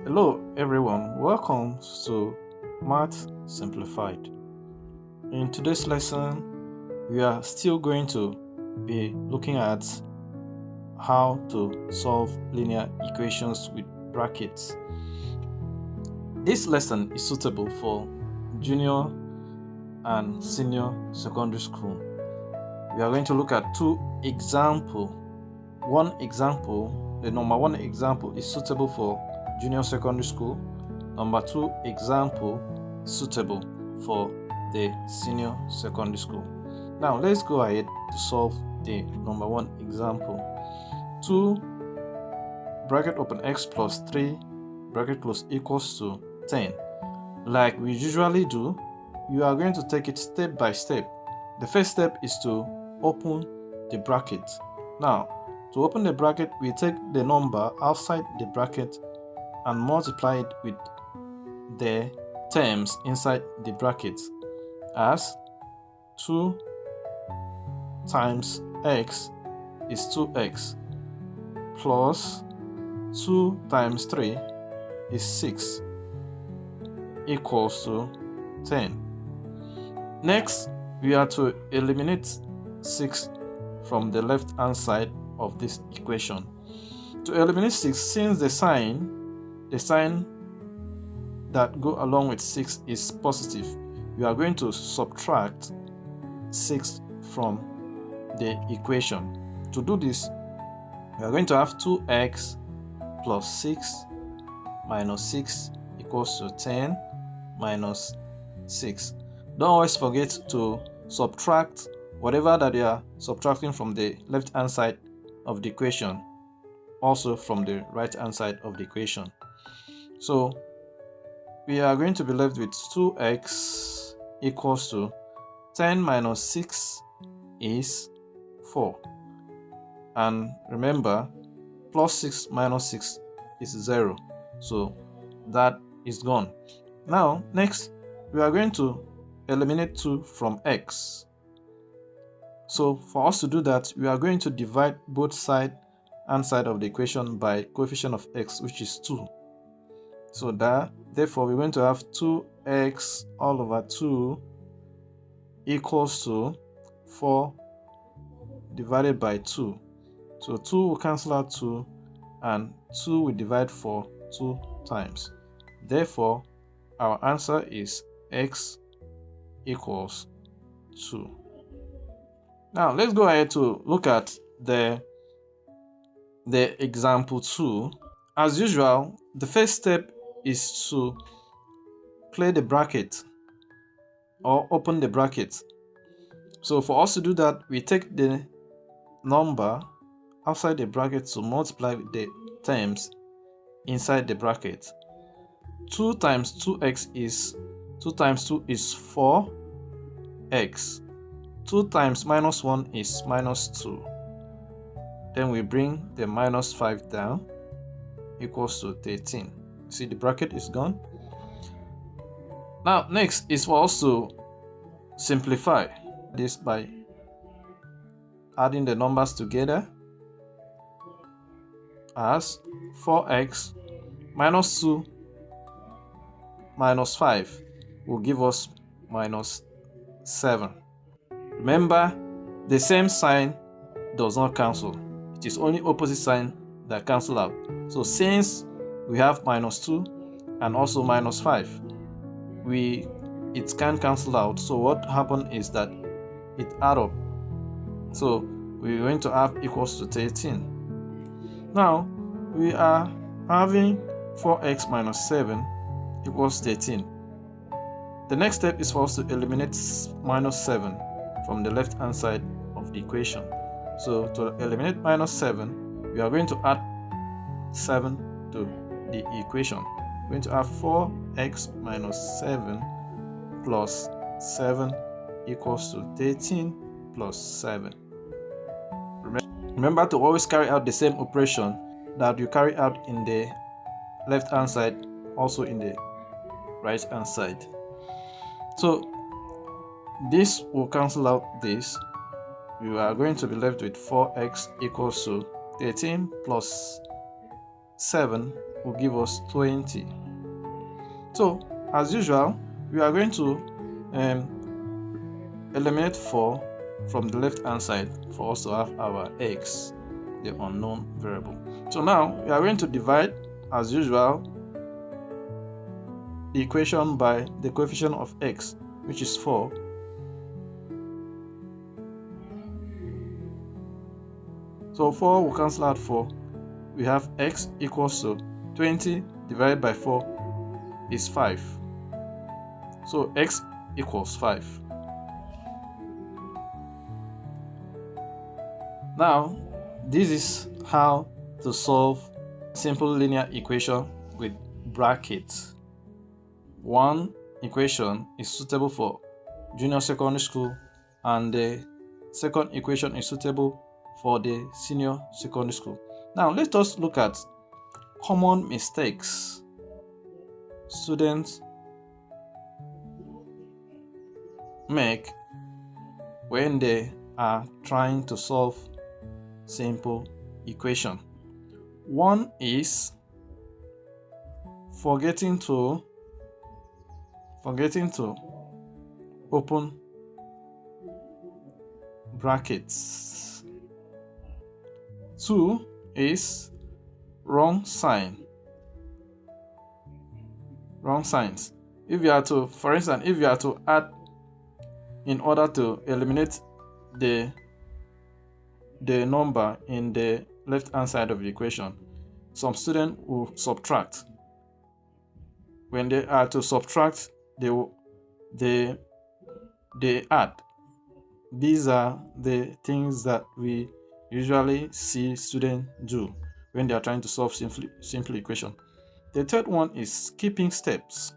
Hello everyone, welcome to Math Simplified. In today's lesson, we are still going to be looking at how to solve linear equations with brackets. This lesson is suitable for junior and senior secondary school. We are going to look at two examples. The number one example is suitable for junior secondary school. Number two example is suitable for the senior secondary school. Now let's go ahead to solve the number one example. 2 bracket open x plus 3 bracket close equals to 10. Like we usually do, you are going to take it step by step. The first step is to open the bracket. Now, to open the bracket, we take the number outside the bracket and multiply it with the terms inside the bracket, as 2 times x is 2x plus 2 times 3 is 6 equals to 10. Next, we are to eliminate 6 from the left hand side of this equation. To eliminate 6, since the sign that go along with 6 is positive, we are going to subtract 6 from the equation. To do this, we are going to have 2x plus 6 minus 6 equals to 10 minus 6. Don't always forget to subtract whatever that you are subtracting from the left hand side of the equation, also from the right hand side of the equation. So we are going to be left with 2x equals to 10 minus 6 is 4. And remember, plus 6 minus 6 is 0. So that is gone. Now, next, we are going to eliminate 2 from x. So for us to do that, we are going to divide both side and side of the equation by coefficient of x, which is 2. So therefore we're going to have 2x all over 2 equals to 4 divided by 2. So 2 will cancel out 2 and 2 will divide 4 2 times. Therefore our answer is x equals 2. Now let's go ahead to look at the example 2. As usual, the first step is to clear the bracket or open the bracket. So for us to do that, we take the number outside the bracket to multiply with the terms inside the bracket. 2 times 2x is 2 times 2 is 4x. 2 times minus 1 is minus 2. Then we bring the minus 5 down, equals to 13. See, the bracket is gone. Now next is for us to simplify this by adding the numbers together, as 4x minus 2 minus 5 will give us minus 7. Remember, the same sign does not cancel. It is only opposite sign that cancel out. So since we have minus 2 and also minus 5, it can cancel out. So what happened is that it add up. So we're going to have equals to 13. Now we are having 4x minus 7 equals 13. The next step is for us to eliminate minus 7 from the left hand side of the equation. So to eliminate minus 7, we are going to add 7 to the equation. We're going to have 4x minus 7 plus 7 equals to 13 plus 7. Remember to always carry out the same operation that you carry out in the left hand side, also in the right hand side. So this will cancel out this. We are going to be left with 4x equals to 13 plus 7 will give us 20. So as usual, we are going to eliminate 4 from the left hand side for us to have our x, the unknown variable. So now we are going to divide, as usual, the equation by the coefficient of x, which is 4. So 4 will cancel out 4. We have x equals to 20 divided by 4 is 5. So x equals 5. Now, this is how to solve simple linear equation with brackets. One equation is suitable for junior secondary school, and the second equation is suitable for the senior secondary school. Now, let us look at common mistakes students make when they are trying to solve simple equation. One is forgetting to open brackets. 2 is wrong signs. If you are to, for instance, if you are to add in order to eliminate the number in the left hand side of the equation, some students will subtract. When they are to subtract, they add. These are the things that we usually see students do when they are trying to solve simple equation. The third one is skipping steps.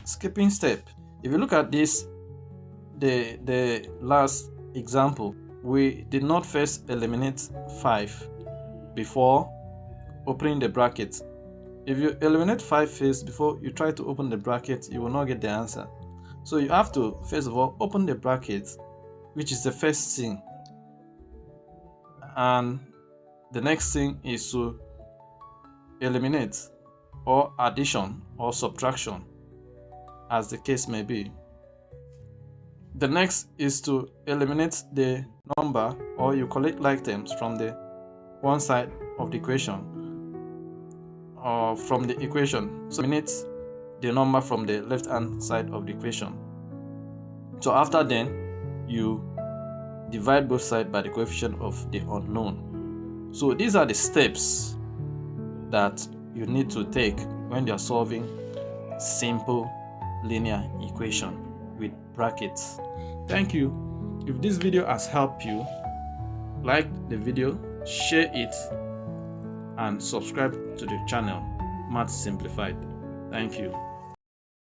Skipping step. If you look at this, the last example, we did not first eliminate 5 before opening the bracket. If you eliminate 5 first before you try to open the bracket, you will not get the answer. So you have to first of all open the bracket, which is the first thing, and the next thing is to eliminate, or addition or subtraction, as the case may be. The next is to eliminate the number, or you collect like terms from the one side of the equation, or from the equation. So eliminate the number from the left hand side of the equation. So after then, you divide both sides by the coefficient of the unknown. So these are the steps that you need to take when you are solving simple linear equation with brackets. Thank you. If this video has helped you, like the video, share it, and subscribe to the channel Maths Simplified. Thank you.